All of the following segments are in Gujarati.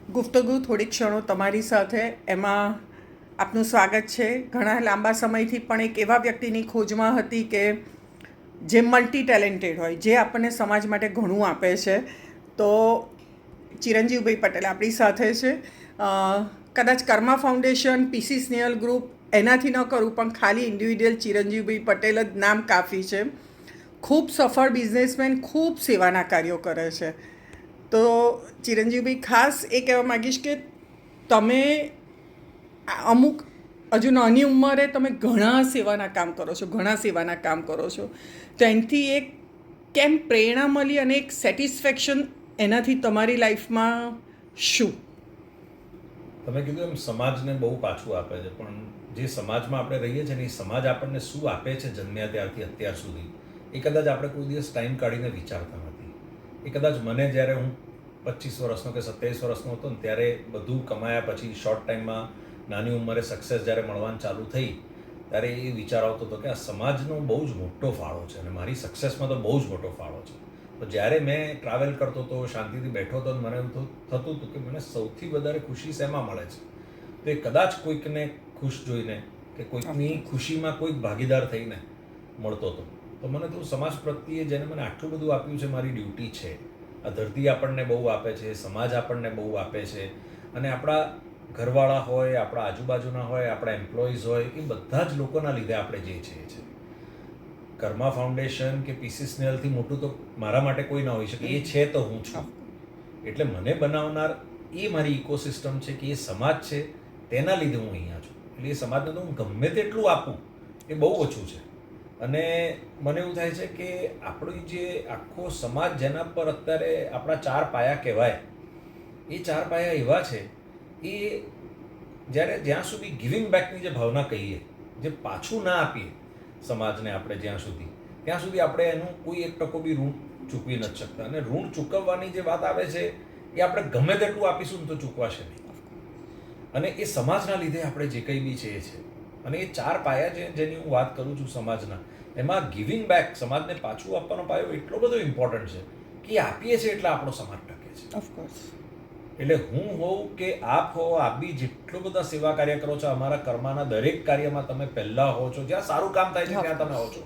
ગુફ્તગુ થોડી ક્ષણો તમારી સાથે એમાં આપનું સ્વાગત છે. ઘણા લાંબા સમયથી પણ એક એવા વ્યક્તિની ખોજમાં હતી કે જે મલ્ટી ટેલેન્ટેડ હોય, જે આપણને સમાજ માટે ઘણું આપે છે. તો ચિરંજીવભાઈ પટેલ આપણી સાથે છે. કદાચ કર્મા ફાઉન્ડેશન, પીસી સ્નેહલ ગ્રુપ એનાથી ન કરું, પણ ખાલી ઇન્ડિવિડ્યુઅલ ચિરંજીવભાઈ પટેલ જ નામ કાફી છે. ખૂબ સફળ બિઝનેસમેન, ખૂબ સેવાના કાર્યો કરે છે. તો ચિરંજીવભાઈ, ખાસ એ કહેવા માગીશ કે તમે અમુક હજુ નાની ઉંમરે તમે ઘણા સેવાના કામ કરો છો. તો એનાથી એક કેમ પ્રેરણા મળી અને એક સેટિસ્ફેક્શન એનાથી તમારી લાઈફમાં શું? તમે કીધું એમ સમાજને બહુ પાછું આપે છે, પણ જે સમાજમાં આપણે રહીએ છીએ ને એ સમાજ આપણને શું આપે છે જન્મ્યા ત્યારથી અત્યાર સુધી, એ કદાચ આપણે કોઈ દિવસ ટાઈમ કાઢીને વિચારતા નથી. એ કદાચ મને જ્યારે હું 25 વર્ષનો કે 27 વર્ષનો હતો ને ત્યારે બધું કમાયા પછી શોર્ટ ટાઈમમાં નાની ઉંમરે સક્સેસ જ્યારે મળવાનું ચાલુ થઈ ત્યારે એ વિચાર આવતો હતો કે આ સમાજનો બહુ જ મોટો ફાળો છે અને મારી સક્સેસમાં તો બહુ જ મોટો ફાળો છે. તો જ્યારે મેં ટ્રાવેલ કરતો હતો, શાંતિથી બેઠો હતો, મને એવું થતું હતું કે મને સૌથી વધારે ખુશી શેમાં મળે છે. તો એ કદાચ કોઈકને ખુશ જોઈને કે કોઈકની ખુશીમાં કોઈક ભાગીદાર થઈને મળતો હતો. તો મને તો સમાજ પ્રત્યે જેને મને આટલું બધું આપ્યું છે, મારી ડ્યુટી છે. આ ધરતી આપણને બહુ આપે છે, સમાજ આપણને બહુ આપે છે, અને આપણા ઘરવાળા હોય, આપણા આજુબાજુના હોય, આપણા એમ્પ્લોઈઝ હોય, એ બધા જ લોકોના લીધે આપણે જે છીએ. કર્મા ફાઉન્ડેશન કે પીસી સ્નેહલથી મોટું તો મારા માટે કોઈ ના હોઈ શકે. એ છે તો હું છું. એટલે મને બનાવનાર એ મારી ઇકોસિસ્ટમ છે કે એ સમાજ છે, તેના લીધે હું અહીંયા છું. એટલે એ સમાજને તો હું ગમે તેટલું આપું એ બહુ ઓછું છે. અને મને એવું થાય છે કે આપણી જે આખો સમાજ જેના પર અત્યારે આપણા 4 પાયા કહેવાય, એ 4 પાયા એવા છે એ જ્યાં સુધી ગિવિંગ બેકની જે ભાવના કહીએ, જે પાછું ના આપીએ સમાજને આપણે ત્યાં સુધી આપણે એનું કોઈ 1% બી ઋણ ચૂકવી નથી શકતા. અને ઋણ ચૂકવવાની જે વાત આવે છે એ આપણે ગમે તેટલું આપીશું ને તો ચૂકવાશે નહીં. અને એ સમાજના લીધે આપણે જે કંઈ બી છે એ છે. અને એ 4 પાયા છે જેની હું વાત કરું છું સમાજના, એમાં ગિવિંગ બેક, સમાજને પાછું આપવાનો પાયો એટલો બધો ઇમ્પોર્ટન્ટ છે કે એ આપીએ છીએ એટલે આપણો સમાજ ટકે છે. ઓફકોર્સ. એટલે હું હોઉં કે આપ હો, આપ બી જેટલો બધા સેવા કાર્ય કરો છો, અમારા કર્માના દરેક કાર્યમાં તમે પહેલા હો છો. જ્યાં સારું કામ થાય છે ત્યાં તમે હો છો.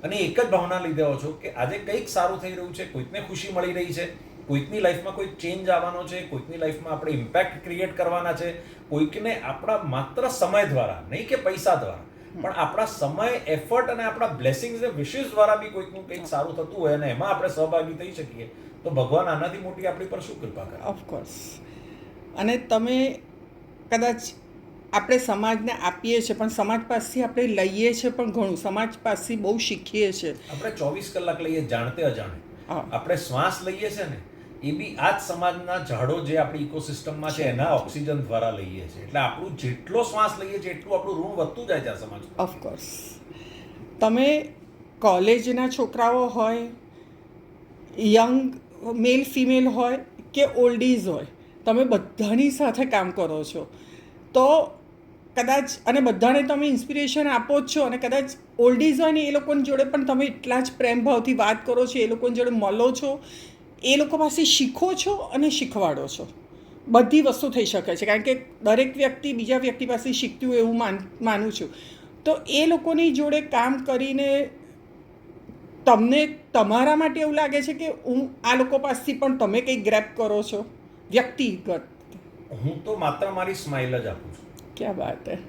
અને એક જ ભાવના લીધે હો છો કે આજે કંઈક સારું થઈ રહ્યું છે, કોઈકને ખુશી મળી રહી છે, કોઈકની લાઈફમાં કોઈ ચેન્જ આવવાનો છે, કોઈકની લાઈફમાં આપણે ઇમ્પેક્ટ ક્રિએટ કરવાના છે, કોઈકને આપણા માત્ર સમય દ્વારા, નહીં કે પૈસા દ્વારા, પણ આપણા સમય, એફર્ટ અને આપણા બ્લેસિંગ્સ અને વિશેસ દ્વારા બી કોઈકનું કંઈક સારું થતું હોય અને એમાં આપણે સહભાગી થઈ શકીએ, તો ભગવાન આનાથી મોટી આપણી પર શું કૃપા કરે. ઓફકોર્સ. અને તમે કદાચ આપણે સમાજને આપીએ છીએ, પણ સમાજ પાસેથી આપણે લઈએ છીએ પણ ઘણું, સમાજ પાસેથી બહુ શીખીએ છીએ. આપણે 24 કલાક લઈએ જાણતે અજાણે. આપણે શ્વાસ લઈએ છે ને એ બી આ જ સમાજના ઝાડો જે આપણી ઇકોસિસ્ટમમાં છે એના ઓક્સિજન દ્વારા લઈએ છીએ. એટલે આપણું જેટલો શ્વાસ લઈએ છીએ એટલું આપણું ઋણ વધતું જાય છે આ સમાજ. ઓફકોર્સ. તમે કોલેજના છોકરાઓ હોય, યંગ મેલ ફિમેલ હોય કે ઓલ્ડીઝ હોય, તમે બધાની સાથે કામ કરો છો. તો કદાચ અને બધાને તમે ઇન્સ્પિરેશન આપો જ છો. અને કદાચ ઓલ્ડીઝ હોય ને એ લોકોની જોડે પણ તમે એટલા જ પ્રેમ ભાવથી વાત કરો છો, એ લોકોની જોડે મળો છો, એ લોકો પાસે શીખો છો અને શીખવાડો છો. બધી વસ્તુ થઈ શકે છે, કારણ કે દરેક વ્યક્તિ બીજા વ્યક્તિ પાસે શીખતું હોય એવું માનું છું. તો એ લોકોની જોડે કામ કરીને તમને તમારા માટે એવું લાગે છે કે હું આ લોકો પાસેથી પણ તમે કંઈક ગ્રેપ કરો છો વ્યક્તિગત? હું તો માત્ર મારી સ્માઇલ જ આપું છું. ક્યાં વાત હે.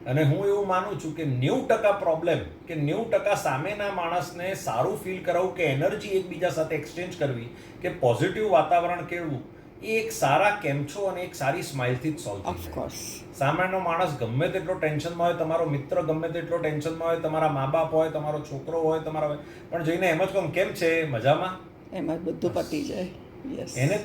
અને હું એવું માનું છું કે 90% પ્રોબ્લેમ કે 90% સામેના માણસને સારું ફીલ કરાવવું કે એનર્જી એકબીજા સાથે એક્સચેન્જ કરવી કે પોઝિટિવ વાતાવરણ કેળવું, એ એક સારા કેમ છો અને એક સારી સ્માઇલથી જ સોલ્વ થઈ જાય. સામેનો માણસ ગમે તેટલો ટેન્શનમાં હોય, તમારો મિત્ર ગમે તેટલો ટેન્શનમાં હોય, તમારા મા બાપ હોય, તમારો છોકરો હોય, પણ જઈને એમ જ કહો કેમ છે, મજામાં, એમાં બધું પતી જાય. એને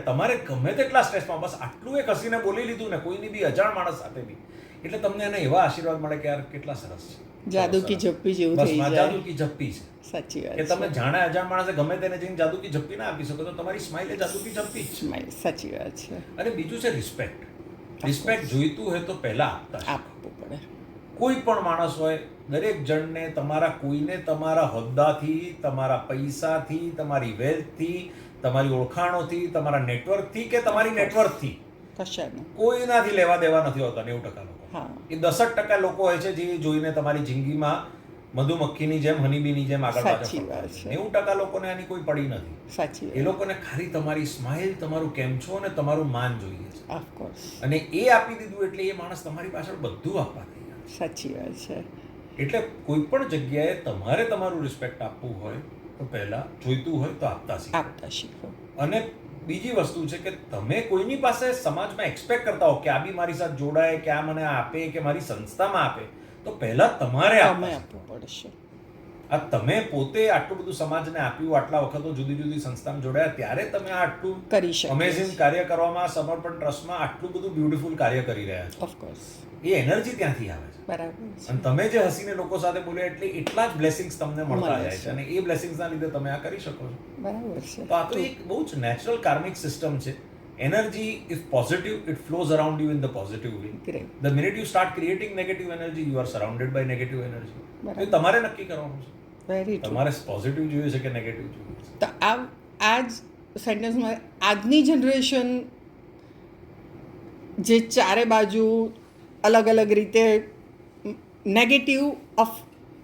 તમારે ગમે તેટલા સ્ટ્રેસમાં બસ આટલું એક હસીને બોલી લીધું ને કોઈની બી અજાણ માણસ સાથે બી, એટલે તમને એને એવા આશીર્વાદ મળે કે યાર કેટલા સરસ છે. જાદુ કી ઝપ્પી જેવું થઈ જાય. જાદુ કી ઝપ્પી છે. સાચી વાત કે તમે જાણે અજાણ માણસે ગમે તેને જઈને જાદુ કી ઝપ્પી ના આપી શકો, તો તમારી સ્માઇલ એ જાદુ કી ઝપ્પી જ છે. સાચી વાત છે. અને બીજું છે રિસ્પેક્ટ. રિસ્પેક્ટ જોઈતું હોય તો પહેલા આપવું પડે. કોઈ પણ માણસ હોય, દરેક જણને તમારા કોઈને તમારા હોદ્દાથી, તમારા પૈસાથી, તમારી વેલ્થથી, તમારી ઓળખાણોથી, તમારા નેટવર્કથી કે તમારી નેટવર્કથી કશાનું કોઈનાથી લેવા દેવા નથી હોતા 90% લોકો. હા એ 10% લોકો હોય છે જે જોઈને તમારી જિંદગીમાં મધુમક્ખીની જેમ હનીબીની જેમ આગળ સાચી પાછળ વાત છે. 90% લોકોને આની કોઈ પડી નથી. સાચી એ લોકોને ખાલી તમારી સ્માઇલ, તમારું કેમ છો અને તમારું માન જોઈએ છે. ઓફકોર્સ અને એ આપી દીધું એટલે એ માણસ તમારી પાછળ બધું આપવા તૈયાર છે. સાચી વાત છે. એટલે કોઈ પણ જગ્યાએ તમારે તમારું રિસ્પેક્ટ આપવું હોય તો પહેલા જોઈતું હોય તો આપતા શીખો. આપતા શીખો. અને બીજી વસ્તુ છે કે તમે કોઈની પાસે સમાજમાં એક્સપેક્ટ કરતા હો કે આ બી મારી સાથે જોડાય, કે આ મને આપે, કે મારી સંસ્થામાં આપે, તો પહેલા તમારે તમે આપવું આપવું પડશે. આ તમે પોતે આટલું બધું સમાજને આપ્યું, આટલા વખતો જુદી જુદી સંસ્થામાં જોડાયા, ત્યારે તમે આટલું કરી શકીએ અમેઝિંગ કાર્ય કરવામાં, સમર્પણ ટ્રસ્ટમાં આટલું બધું બ્યુટીફુલ કાર્ય કરી રહ્યા છો. ઓફકોર્સ એ એનર્જી ત્યાંથી આવે છે. બરાબર છે. અને તમે જે હસીને લોકો સાથે બોલ્યા એટલે એટલા જ બ્લેસિંગ્સ તમને મળતા મળે જાય છે છે. અને એ બ્લેસિંગ્સના લીધે તમે આ કરી શકો છો. બરાબર છે. તો આ તો એક બહુ જ નેચરલ કાર્મિક સિસ્ટમ છે. Energy if positive, it flows around you in the positive way. Great. The minute you start creating negative energy, you are surrounded by negative energy. બરાબર. એ તમારે નક્કી કરવાનું છે. Very true. તમારે પોઝિટિવ જોઈએ છે કે નેગેટિવ જોઈએ છે. તો આ જ સેન્ટેન્સમાં આજની જનરેશન જે ચારે બાજુ અલગ અલગ રીતે નેગેટિવ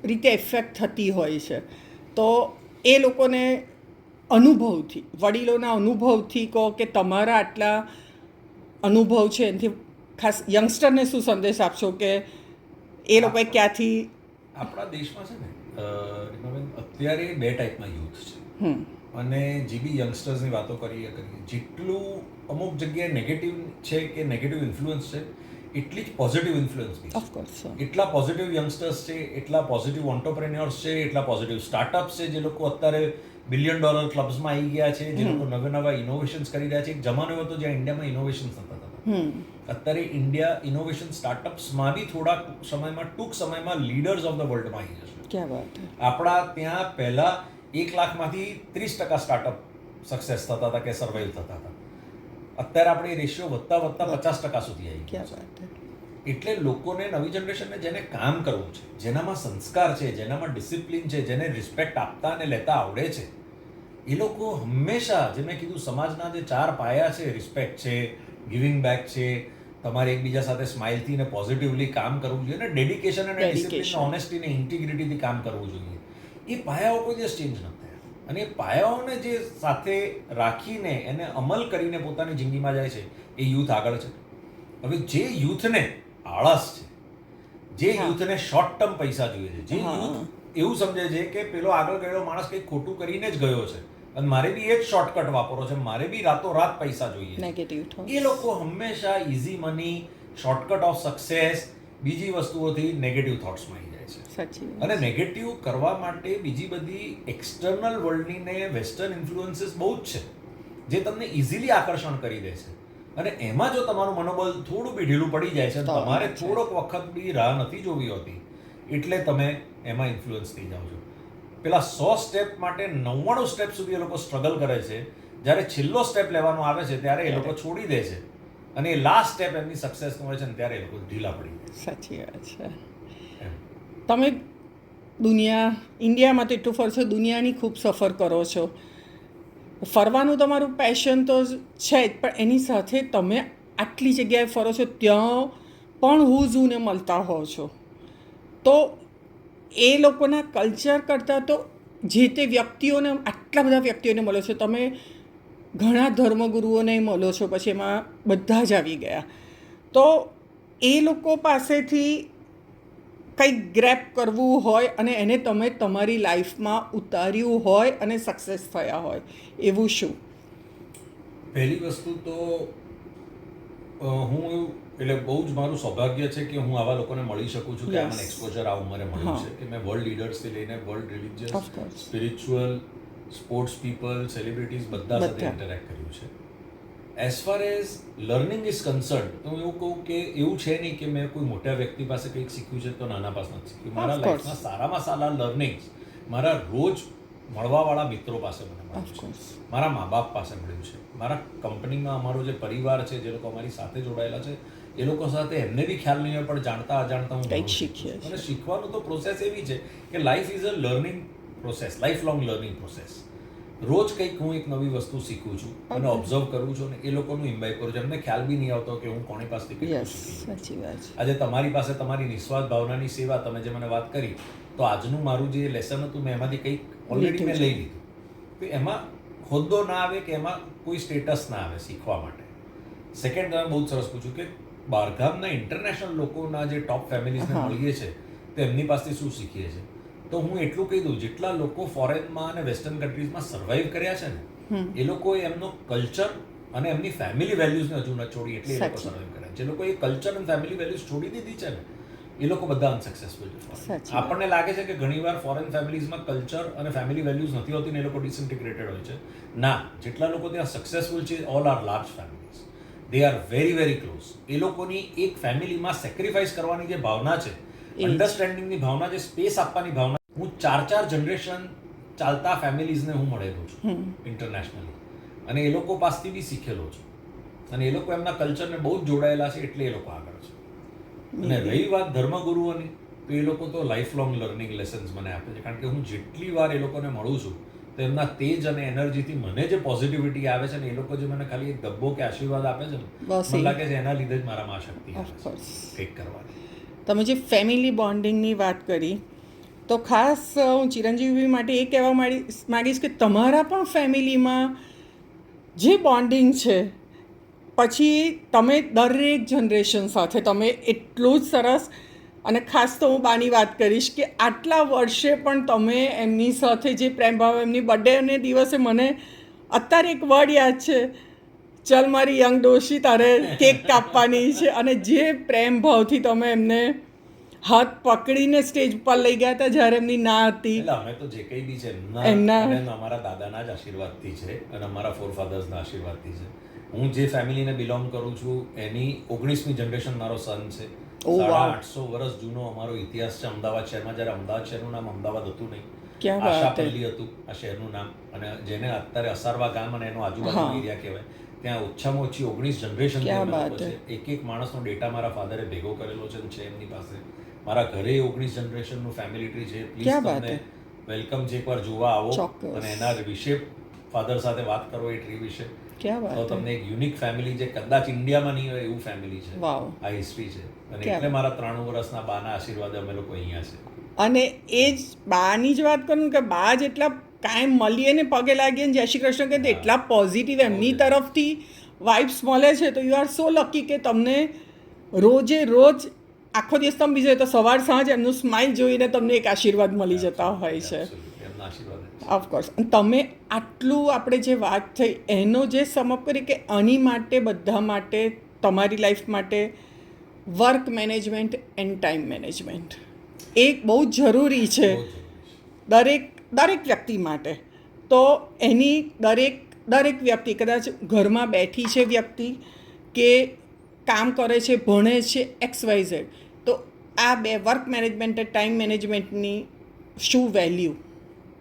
રીતે ઇફેક્ટ થતી હોય છે, તો એ લોકોને અનુભવથી, વડીલોના અનુભવથી કહો કે તમારા આટલા અનુભવ છે એનાથી ખાસ યંગસ્ટરને શું સંદેશ આપશો કે એ લોકોએ ક્યાંથી આપણા દેશમાં છે ને રીમાબેન, અત્યારે બે ટાઈપના યુથ છે. અને જે બી યંગસ્ટર્સની વાતો કરીએ, જેટલું અમુક જગ્યાએ નેગેટિવ છે કે નેગેટિવ ઇન્ફ્લુઅન્સ છે, એટલી જ પોઝિટિવ ઇન્ફ્લુઅન્સ બી છે. ઓફકોર્સ એટલા પોઝિટિવ યંગસ્ટર્સ છે, એટલા પોઝિટિવ ઓન્ટરપ્રેન્યોર્સ છે, એટલા પોઝિટિવ સ્ટાર્ટઅપ્સ છે, જે લોકો અત્યારે $1 બિલિયન ક્લબ્સમાં આવી ગયા છે, જે લોકો નવા ઇનોવેશન્સ કરી રહ્યા છે. એક જમાનો એવો હતો જ્યાં ઇન્ડિયામાં ઇનોવેશન્સ નતા થતા. અત્યારે ઇન્ડિયા ઇનોવેશન સ્ટાર્ટઅપ્સમાં બી થોડા સમયમાં, ટૂંક સમયમાં લીડર્સ ઓફ ધ વર્લ્ડમાં આવી જશે. ક્યાં વાત હે. આપણા ત્યાં પહેલા 1 લાખમાંથી 30% સ્ટાર્ટઅપ સક્સેસ થતા હતા કે સર્વાઈવ થતા હતા. અત્યારે આપણે રેશિયો વધતા 50% સુધી આવી ગયો ક્યાં છે. વાત હે. એટલે લોકોને, નવી જનરેશનને જેને કામ કરવું છે, જેનામાં સંસ્કાર છે, જેનામાં ડિસિપ્લિન છે, જેને રિસ્પેક્ટ આપતા અને લેતા આવડે છે, એ લોકો હંમેશા, જે મેં કીધું, સમાજના જે 4 પાયા છે, રિસ્પેક્ટ છે, ગિવિંગ બેક છે, તમારે એકબીજા સાથે સ્માઇલથી ને પોઝિટિવલી કામ કરવું જોઈએ, અને ડેડિકેશન અને ડિસિપ્લિન, ઓનેસ્ટી ને ઇન્ટિગ્રિટીથી કામ કરવું જોઈએ. એ પાયાઓ કોઈ દિવસ ચેન્જ ન થયા. અને એ પાયાઓને જે સાથે રાખીને, એને અમલ કરીને પોતાની જિંદગીમાં જાય છે, એ યુથ આગળ છે. હવે જે યુથને આળસ છે, જે યુથને શોર્ટ ટર્મ પૈસા જોઈએ છે, જે યુથ એવું સમજે છે કે પેલો આગળ ગયેલો માણસ કંઈક ખોટું કરીને જ ગયો છે અને મારે બી એ જ શોર્ટકટ વાપરવો છે, મારે બી રાતોરાત પૈસા જોઈએ, નેગેટિવ થોટ. એ લોકો હંમેશા easy money, shortcut of success, બીજી વસ્તુઓથી નેગેટિવ થોટ્સમાં આવી જાય છે. સાચી વાત. અને નેગેટિવ કરવા માટે બીજી બધી એક્સટર્નલ વર્લ્ડની ને વેસ્ટર્ન ઇન્ફ્લુઅન્સીસ બહુ જ છે, જે તમને ઇઝીલી આકર્ષણ કરી દે છે. અને એમાં જો તમારું મનોબળ થોડું બી ઢીલું પડી જાય છે, તમારે થોડોક વખત બી રાહ નથી જોવી હોતી, એટલે તમે એમાં ઇન્ફ્લુઅન્સ થઈ જાઓ છો. પેલા 100 સ્ટેપ માટે 99 સ્ટેપ સુધી એ લોકો સ્ટ્રગલ કરે છે. જ્યારે છેલ્લો સ્ટેપ લેવાનો આવે છે ત્યારે એ લોકો છોડી દે છે, અને એ લાસ્ટ સ્ટેપ એમની સક્સેસનો હોય છે ને ત્યારે એ લોકો ઢીલા પડી જાય. સાચી વાત છે. તમે ઇન્ડિયામાં તો એટલું ફરશો, દુનિયાની ખૂબ સફર કરો છો. ફરવાનું તમારું પેશન તો છે જ, પણ એની સાથે તમે આટલી જગ્યાએ ફરો છો, ત્યાં પણ હુઝુને મળતા હો છો, તો એ લોકોના કલ્ચર કરતાં તો જે તે વ્યક્તિઓને, આટલા બધા વ્યક્તિઓને મળો છો તમે, ઘણા ધર્મગુરુઓને મળો છો, પછી એમાં બધા જ આવી ગયા, તો એ લોકો પાસેથી કંઈક ગ્રેપ કરવું હોય અને એને તમે તમારી લાઈફમાં ઉતાર્યું હોય અને સક્સેસ થયા હોય, એવું શું? પહેલી વસ્તુ તો હું એટલે બહુ જ મારું સૌભાગ્ય છે કે હું આવા લોકોને મળી શકું છું, કે આ મને એક્સપોઝર આ ઉંમરે મળ્યું છે, કે મેં વર્લ્ડ લીડર્સથી લઈને world religious, spiritual, sports people, celebrities બધા સાથે ઇન્ટરેક્ટ કર્યું છે. As far as learning is concern, તો હું એવું કહું કે એવું છે નહીં કે મેં કોઈ મોટા વ્યક્તિ પાસે કંઈક શીખ્યું છે તો નાના પાસે નથી શીખ્યું. મારા લાઈફમાં સારામાં સારા લર્નિંગ્સ મારા રોજ મળવાવાળા મિત્રો પાસે મને મળ્યું છે, ઓફકોર્સ. મારા મા બાપ પાસે મળ્યું છે, મારા કંપનીમાં અમારો જે પરિવાર છે, જે લોકો અમારી સાથે જોડાયેલા છે, એ લોકો સાથે એમને બી ખ્યાલ નહીં હોય, પણ જાણતા અજાણતા હું કંઈક ઘણું શીખીએ શીખું છું. છીએ. અને શીખવાનું તો પ્રોસેસ એવી છે કે life is a learning process, life long learning process. રોજ કંઈક હું એક નવી વસ્તુ શીખું છું અને Okay. ઓબ્ઝર્વ કરું છું અને એ લોકોનું ઇમ્બાઇબ કરું છું. એમને ખ્યાલ બી નહીં આવતો કે હું કોની પાસેથી કેટલું યસ, શીખી છું. સાચી વાત છે. આજે તમારી પાસે તમારી નિસ્વાર્થ ભાવનાની સેવા, તમે જે મને વાત કરી, તો આજનું મારું જે લેસન હતું મેં એમાંથી કંઈક ઓલરેડી મેં લઈ લીધું. તો એમાં હોદ્દો ના આવે કે એમાં કોઈ સ્ટેટસ ના આવે શીખવા માટે. સેકન્ડ, તમે બહુ જ સરસ પૂછ્યું કે બહારગામના ઇન્ટરનેશનલ લોકોના જે ટોપ ફેમિલીઝને હા. મળીએ છીએ તો એમની પાસેથી શું શીખીએ છીએ, તો હું એટલું કહી દઉં, જેટલા લોકો ફોરેનમાં અને વેસ્ટર્ન કન્ટ્રીઝમાં સર્વાઈવ કર્યા છે ને, એ લોકોએ એમનો કલ્ચર અને એમની ફેમિલી વેલ્યુઝને હજુ ન છોડી, એટલે એ લોકો સાચી. સર્વાઈવ કર્યા. જે લોકો એ કલ્ચર અને ફેમિલી વેલ્યુઝ છોડી દીધી છે ને, એ લોકો બધા અનસક્સેસફુલ છે. સાચી વાત. આપણને લાગે છે કે ઘણીવાર ફોરેન ફેમિલીઝમાં કલ્ચર અને ફેમિલી વેલ્યુઝ નથી હોતી ને એ લોકો ડિસઇન્ટિગ્રેટેડ હોય છે. ના, જેટલા લોકો ત્યાં સક્સેસફુલ છે, all are large families. They are very very close. એ લોકોની એક ફેમિલીમાં સેક્રિફાઈસ કરવાની જે ભાવના છે, એ જ. અન્ડરસ્ટેન્ડિંગની ભાવના, જે સ્પેસ આપવાની ભાવના, હું 4 જનરેશન ચાલતા ફેમિલીઝને હું મળેલો છું ઇન્ટરનેશનલી, અને એ લોકો પાસેથી બી શીખેલો છું. અને એ લોકો એમના કલ્ચરને બહુ જ જોડાયેલા છે, એટલે એ લોકો આગળ છે. અને રહી વાત ધર્મગુરુઓની, તો એ લોકો તો લાઈફ લોંગ લર્નિંગ લેસન્સ મને આપે છે. કારણ કે હું જેટલી વાર એ લોકોને મળું છું તો એમના તેજ અને એનર્જીથી મને જે પોઝિટિવિટી આવે છે ને, એ લોકો જે મને ખાલી એક ડબ્બો કે આશીર્વાદ આપે છે ને, બસ મને એ. લાગે છે એના લીધે જ મારામાં આ શક્તિ આવે છે ઓફકોર્સ. કંઈક કરવાની. તમે જે ફેમિલી બોન્ડિંગની વાત કરી, તો ખાસ હું ચિરંજીવી માટે એ કહેવા માગીશ કે તમારા પણ ફેમિલીમાં જે બોન્ડિંગ છે, પછી તમે દરેક જનરેશન સાથે તમે એટલું જ સરસ, અને ખાસ તો હું બાની વાત કરીશ કે આટલા વર્ષે પણ તમે એમની સાથે જે પ્રેમ ભાવ, એમની બર્થડેને દિવસે મને અત્યારે એક વર્ડ યાદ છે, ચલ મારી યંગ ડોશી તારે કેક કાપવાની છે, અને જે પ્રેમ ભાવથી તમે એમને હાથ પકડીને સ્ટેજ પર લઈ ગયા હતા જ્યારે એમની ના હતી. એટલે અમે તો જે કંઈ બી છે એમના- અને અમારા દાદાના જ આશીર્વાદથી છે અને અમારા ફોરફાધર્સના આશીર્વાદથી છે. હું જે ફેમિલીને બિલોંગ કરું છું એની 19મી જનરેશન મારો સન છે. Oh, wow. 850 વર્ષ જૂનો અમારો ઇતિહાસ છે અમદાવાદ શહેરમાં. જ્યારે અમદાવાદ શહેરનું નામ અમદાવાદ હતું નહીં, ક્યાં વાત હે. આશાપલ્લી હતું આ શહેરનું નામ, અને જેને અત્યારે અસારવા ગામ અને એનો આજુબાજુનો હા. એરિયા કહેવાય. ત્યાં ઓછામાં ઓછી 19 જનરેશન ક્યાં વાત હે. છે. એક માણસનો ડેટા મારા ફાધરે ભેગો કરેલો છે એમની પાસે. મારા ઘરે 19 જનરેશનનું ફેમિલી ટ્રી છે. પ્લીઝ ક્યાં વાત તમને હે. વેલકમ છે, એકવાર જોવા આવો ચોક્કસ. અને એના વિશે ફાધર સાથે વાત કરો એ ટ્રી વિશે. ક્યાં તો વાત તમને એક યુનિક ફેમિલી, જે કદાચ ઇન્ડિયામાં નહીં હોય એવું ફેમિલી છે. વાવ. આ હિસ્ટ્રી છે, અને ક્યાં એટલે મારા 93 વર્ષના બાના આશીર્વાદ અમે લોકો અહીંયા છે. અને એ જ બાની જ વાત કરું કે બા જેટલા કાંઈ મળીએ ને પગે લાગીએ ને જય શ્રી કૃષ્ણ કહે, તો એટલા પોઝિટિવ એમની તરફથી વાઇબ્સ મળે છે. તો યુ આર સો લકી કે તમને રોજે રોજ આખો દિવસ તમે બીજો તો સવાર સાંજ એમનું સ્માઇલ જોઈને તમને એક આશીર્વાદ મળી જતા હોય છે. Absolutely. એમના આશીર્વાદ જ છે. ઓફકોર્સ. તમે આટલું આપણે જે વાત થઈ એનો જે સમઅપ કરી કે આની માટે બધા માટે, તમારી લાઈફ માટે work management and time management એ બહુ જ જરૂરી છે બહુ જ જરૂરી છે. દરેક વ્યક્તિ માટે. તો એની દરેક વ્યક્તિ, કદાચ ઘરમાં બેઠી છે વ્યક્તિ કે કામ કરે છે, ભણે છે, XYZ, તો આ બે વર્ક મેનેજમેન્ટ અને ટાઈમ મેનેજમેન્ટની શું વેલ્યુ?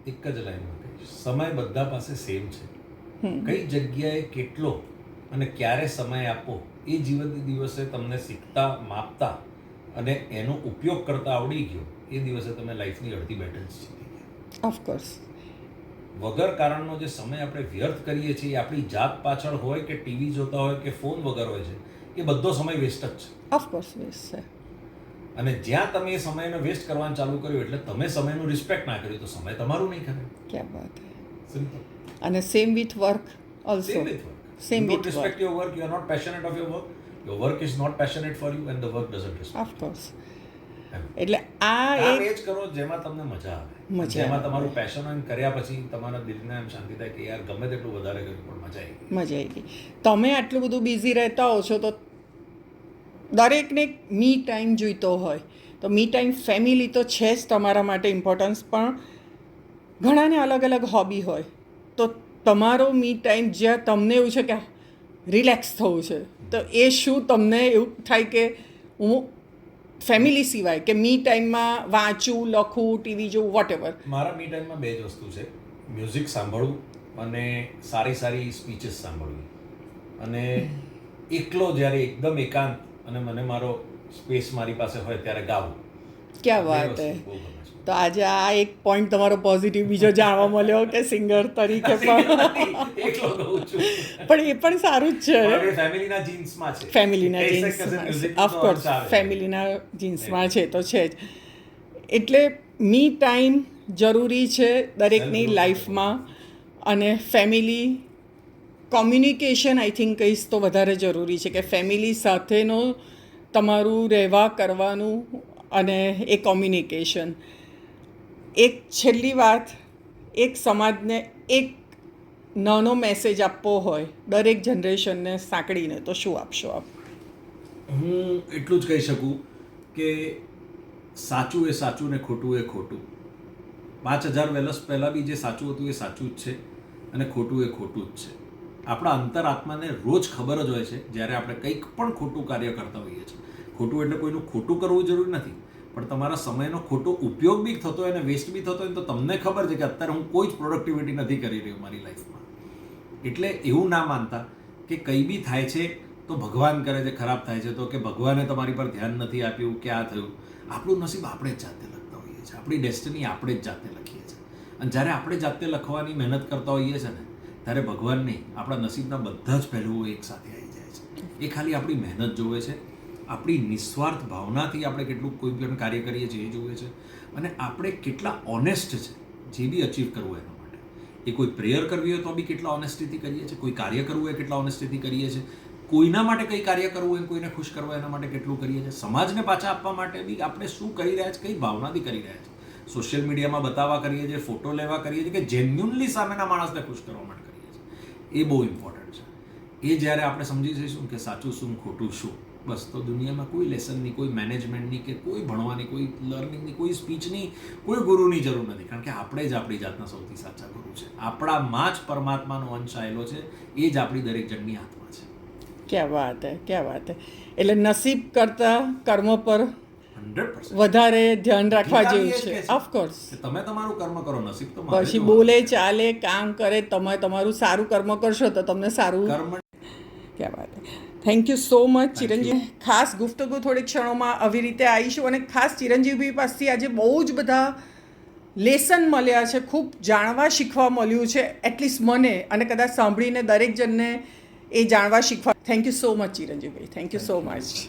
એક જ લાઈનમાં કહીશ, સમય બધા પાસે સેમ છે. કઈ જગ્યાએ કેટલો અને ક્યારે સમય આપવો એ દિવસે તમને શીખતા, માપતા અને એનો ઉપયોગ કરતા આવડી ગયો, એ દિવસે તમે લાઈફની અડધી બેટલ જીતી ગયા. ઓફકોર્સ. વગર કારણનો જે સમય આપણે વ્યર્થ કરીએ છીએ, એ આપણી જાત પાછળ હોય કે ટીવી જોતા હોય કે ફોન વગર હોય છે, એ બધો સમય વેસ્ટ જ છે. ઓફકોર્સ વેસ્ટ છે. અને જ્યાં તમે એ સમયને વેસ્ટ કરવાનું ચાલુ કર્યું, એટલે તમે સમયનું રિસ્પેક્ટ ના કર્યું, તો સમય તમારું નહીં કરે. ક્યાં વાત હે. સિમ્પલ. અને same with work also. Same with work. Same You with don't respect your work, you are not passionate of your work, your work is not passionate for you, and the work doesn't respect. Of course. એમ. એટલે આ કામ એક એ જ કરો જેમાં તમને મજા આવે, મજા જેમાં આવે. તમારું પેશન હોય, કર્યા પછી તમારા દિલને એમ શાંતિ થાય કે યાર ગમે તેટલું વધારે કર્યું પણ મજા આવી. મજા આવી ગઈ. તમે આટલું બધું બિઝી રહેતા હો છો, તો દરેકને મી ટાઈમ જોઈતો હોય, તો મી ટાઈમ ફેમિલી તો છે જ તમારા માટે ઇમ્પોર્ટન્સ, પણ ઘણાને અલગ અલગ હોબી હોય, તો તમારો મી ટાઈમ જ્યાં તમને એવું છે કે રિલેક્સ થવું છે, તો એ શું તમને એવું થાય કે હું ફેમિલી સિવાય કે મી ટાઈમમાં વાંચું, લખું, ટીવી જોઉં, વોટ એવર? મારા મી ટાઈમમાં બે જ વસ્તુ છે. મ્યુઝિક સાંભળવું અને સારી સારી સ્પીચીસ સાંભળવી અને એકલો જ્યારે એકદમ એકાંત અને મને મારો સ્પેસ મારી પાસે હોય ત્યારે ગાવું. ક્યાં આ બે વાત વસ્તુ હે. બહુ ગમે છે. તો આજે આ એક પોઈન્ટ તમારો પોઝિટિવ બીજો જાણવા મળ્યો કે સિંગર તરીકે પણ એકલો ગાઉં છું. પણ એ પણ સારું જ છે. પણ એ ફેમિલીના જીન્સમાં છે. ફેમિલીના કહી શકે કે જીન્સમાં musicનો ઓફકોર્સ અંશ આવે. ફેમિલીના જીન્સમાં છે તો છે જ. એટલે મી ટાઈમ જરૂરી છે દરેકની Self-growth લાઈફમાં અને ફેમિલી કોમ્યુનિકેશન આઈ થિંક કહીશ તો વધારે જરૂરી છે કે ફેમિલી સાથેનો તમારું રહેવા કરવાનું અને એ કોમ્યુનિકેશન. એક છેલ્લી વાત, એક સમાજને એક નાનો મેસેજ આપવો હોય દરેક જનરેશનને સાંકળીને તો શું આપશો આપ? હું એટલું જ કહી શકું કે સાચું એ સાચું ને ખોટું એ ખોટું. 5000 વર્ષ પહેલાં બી જે સાચું હતું એ સાચું જ છે અને ખોટું એ ખોટું જ છે. આપણા અંતરાત્માને રોજ ખબર જ હોય છે જ્યારે આપણે કંઈક પણ ખોટું કાર્ય કરતા હોઈએ છીએ. ખોટું એટલે કોઈનું ખોટું કરવું જરૂરી નથી, પણ તમારા સમયનો ખોટો ઉપયોગ બી થતો હોય અને વેસ્ટ બી થતો હોય તો તમને ખબર છે કે અત્યારે હું કોઈ જ પ્રોડક્ટિવિટી નથી કરી રહ્યો મારી લાઈફમાં. એટલે એવું ના માનતા કે કંઈ બી થાય છે તો ભગવાન કરે છે, ખરાબ થાય છે તો કે ભગવાને તમારી પર ધ્યાન નથી આપ્યું કે આ થયું. આપણું નસીબ આપણે જ જાતે લખતા હોઈએ છીએ, આપણી ડેસ્ટિની આપણે જ જાતે લખીએ છીએ. અને જ્યારે આપણે જાતે લખવાની મહેનત કરતા હોઈએ છીએ ને ત્યારે ભગવાન નહીં, આપણા નસીબના બધા જ પહેલું એક સાથે આવી જાય છે. એ ખાલી આપણી મહેનત જોવે છે, આપણી નિસ્વાર્થ ભાવનાથી આપણે કેટલું કોઈ પણ કાર્ય કરીએ છીએ એ જોવે છે અને આપણે કેટલા ઓનેસ્ટ છે જે બી અચીવ કરવું એના માટે. એ કોઈ પ્રેયર કરવી હોય તો બી કેટલા ઓનેસ્ટીથી કરીએ છીએ, કોઈ કાર્ય કરવું હોય કેટલા ઓનેસ્ટીથી કરીએ છીએ, કોઈના માટે કંઈ કાર્ય કરવું હોય કોઈને ખુશ કરવા એના માટે કેટલું કરીએ છીએ, સમાજને પાછા આપવા માટે બી આપણે શું કરી રહ્યા છીએ, કઈ ભાવનાથી કરી રહ્યા છીએ. સોશિયલ મીડિયામાં બતાવવા કરીએ છીએ, ફોટો લેવા કરીએ છીએ કે જેન્યુઅનલી સામેના માણસને ખુશ કરવા માટે કરીએ છીએ. એ બહુ ઇમ્પોર્ટન્ટ છે. એ જ્યારે આપણે સમજી જઈશું કે સાચું શું ખોટું શું, બસ તો દુનિયામાં કોઈ લેસનની, કોઈ મેનેજમેન્ટની કે કોઈ ભણવાની, કોઈ લર્નિંગની, કોઈ સ્પીચની, કોઈ ગુરુની જરૂર નથી. કારણ કે આપણે જ આપણી જાતના સૌથી સાચા ગુરુ છે. આપણામાં જ પરમાત્માનો અંશ આવેલો છે, એ જ આપણી દરેક જણની આત્મા છે. ક્યાં વાત હે, ક્યાં વાત હે. એટલે નસીબ કરતાં કર્મ પર 100% વધારે ધ્યાન રાખવા ગીતા બી જેવું એ જ છે. કહે છે ઓફકોર્સ. કે તમે તમારું કર્મ કરો, નસીબ તો મારે પછી જોવાનું બોલે છે. ચાલે કામ કરે, તમે તમારું સારું કર્મ કરશો તો તમને સારું. કર્મ ક્યાં વાત હે. Thank you so much Thank you. ચિરંજીવ. ખાસ ગુફ્તગુ થોડીક ક્ષણોમાં આવી રીતે આવીશું અને ખાસ ચિરંજીવી પાસેથી આજે બહુ જ બધા લેસન મળ્યા છે, ખૂબ જાણવા શીખવા મળ્યું છે, એટલીસ્ટ મને, અને કદાચ સાંભળીને દરેક જણને એ જાણવા શીખવા. થેન્ક યુ સો મચ ચિરંજીવભાઈ, થેન્ક યુ સો મચ.